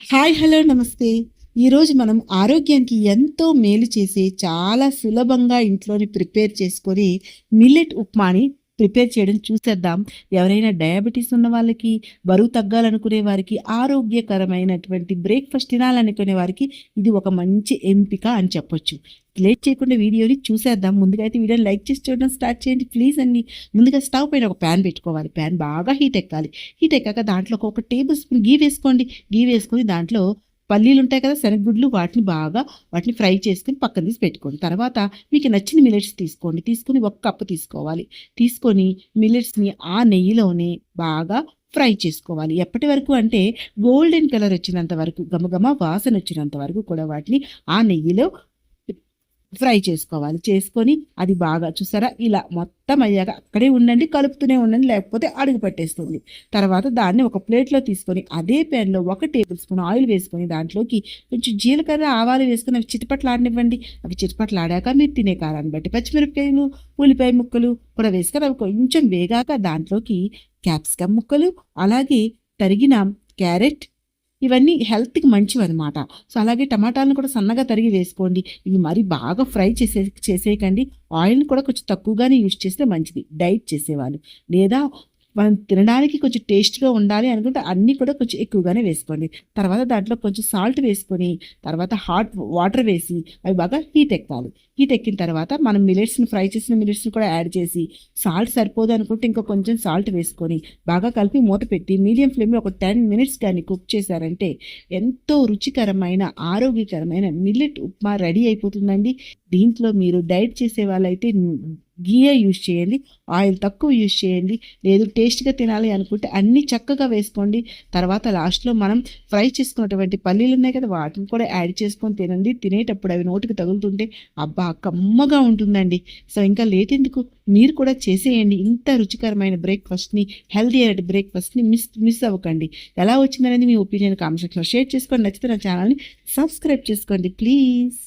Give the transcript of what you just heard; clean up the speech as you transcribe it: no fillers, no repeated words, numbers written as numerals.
Hi hello నమస్తే. ఈరోజు మనం ఆరోగ్యానికి ఎంతో మేలు చేసే చాలా సులభంగా ఇంట్లోని ప్రిపేర్ చేసుకొని మిల్లెట్ ఉప్మాని ప్రిపేర్ చేయడం చూసేద్దాం. ఎవరైనా డయాబెటీస్ ఉన్న వాళ్ళకి, బరువు తగ్గాలనుకునే వారికి, ఆరోగ్యకరమైనటువంటి బ్రేక్‌ఫాస్ట్ తినాలనుకునే వారికి ఇది ఒక మంచి ఎంపిక అని చెప్పొచ్చు. లేట్ చేయకుండా వీడియోని చూసేద్దాం. ముందుగా అయితే వీడియోని లైక్ చేసి చూడడం స్టార్ట్ చేయండి ప్లీజ్ అండి. ముందుగా స్టవ్ పైన ఒక ప్యాన్ పెట్టుకోవాలి. ప్యాన్ బాగా హీట్ ఎక్కాలి. హీట్ ఎక్కాక దాంట్లో ఒక టేబుల్ స్పూన్ ఘీ వేసుకోండి. ఘీ వేసుకొని దాంట్లో పల్లీలుంటాయి కదా! శనగగుడ్లు వాటిని ఫ్రై చేసుకొని పక్కన తీసి పెట్టుకోండి. తర్వాత మీకు నచ్చిన మిల్లెట్స్ తీసుకోండి. తీసుకొని ఒక కప్పు తీసుకోవాలి. తీసుకొని మిల్లెట్స్‌ని ఆ నెయ్యిలోనే బాగా ఫ్రై చేసుకోవాలి. ఎప్పటి వరకు అంటే గోల్డెన్ కలర్ వచ్చినంత వరకు, ఘమఘమ వాసన వచ్చినంత వరకు కూడా వాటిని ఆ నెయ్యిలో ఫ్రై చేసుకోవాలి. చేసుకొని అది బాగా చూసారా ఇలా మొత్తం అయ్యాక అక్కడే ఉండండి, కలుపుతూనే ఉండండి, లేకపోతే అడుగు పట్టేస్తుంది. తర్వాత దాన్ని ఒక ప్లేట్‌లో తీసుకొని అదే ప్యాన్‌లో 1 టేబుల్ స్పూన్ ఆయిల్ వేసుకొని దాంట్లోకి కొంచెం జీలకర్ర, ఆవాలు వేసుకొని అవి చిటపటలాడనివ్వండి. అవి చిటపటలాడాక మీరు తినే కారాన్ని బట్టి పచ్చిమిరపకాయలు, ఉల్లిపాయ ముక్కలు కూడా వేసుకొని అవి కొంచెం వేగాక దాంట్లోకి క్యాప్సికమ్ ముక్కలు, అలాగే తరిగిన క్యారెట్ ఇవన్నీ హెల్త్‌కి మంచివన్నమాట. సో, అలాగే టమాటాలను కూడా సన్నగా తరిగి వేసుకోండి. ఇవి మరి బాగా ఫ్రై చేసేయకండి. ఆయిల్‌ని కూడా కొంచెం తక్కువగానే యూజ్ చేస్తే మంచిది డైట్ చేసేవాళ్ళు. లేదా మనం తినడానికి కొంచెం టేస్ట్‌గా ఉండాలి అనుకుంటే అన్నీ కూడా కొంచెం ఎక్కువగానే వేసుకోండి. తర్వాత దాంట్లో కొంచెం సాల్ట్ వేసుకొని, తర్వాత హాట్ వాటర్ వేసి అవి బాగా హీట్ ఎక్కాలి. హీట్ ఎక్కిన తర్వాత మనం ఫ్రై చేసిన మిల్లెట్స్‌ని కూడా యాడ్ చేసి, సాల్ట్ సరిపోదు అనుకుంటే ఇంకా కొంచెం సాల్ట్ వేసుకొని బాగా కలిపి మూత పెట్టి మీడియం ఫ్లేమ్‌లో ఒక 10 మినిట్స్ గాని కుక్ చేశారంటే ఎంతో రుచికరమైన, ఆరోగ్యకరమైన మిల్లెట్ ఉప్మా రెడీ అయిపోతుందండి. దీంట్లో మీరు డైట్ చేసే వాళ్ళైతే ఘీయే యూజ్ చేయండి. ఆయిల్ తక్కువ యూజ్ చేయండి. లేదు టేస్ట్‌గా తినాలి అనుకుంటే అన్నీ చక్కగా వేసుకోండి. తర్వాత లాస్ట్‌లో మనం ఫ్రై చేసుకున్నటువంటి పల్లీలున్నాయి కదా! వాటిని కూడా యాడ్ చేసుకొని తినండి. తినేటప్పుడు అవి నోటికి తగులుతుంటే అబ్బా! కమ్మగా ఉంటుందండి. సో, ఇంకా లేట్ ఎందుకు? మీరు కూడా చేసేయండి. ఇంత రుచికరమైన బ్రేక్‌ఫాస్ట్‌ని, హెల్తీ అయిన బ్రేక్‌ఫాస్ట్‌ని మిస్ అవ్వకండి. ఎలా వచ్చిందనేది మీ ఒపీనియన్ కామెంట్ సెక్షన్‌లో షేర్ చేసుకోండి. నచ్చితే నా ఛానల్‌ని సబ్స్క్రైబ్ చేసుకోండి ప్లీజ్.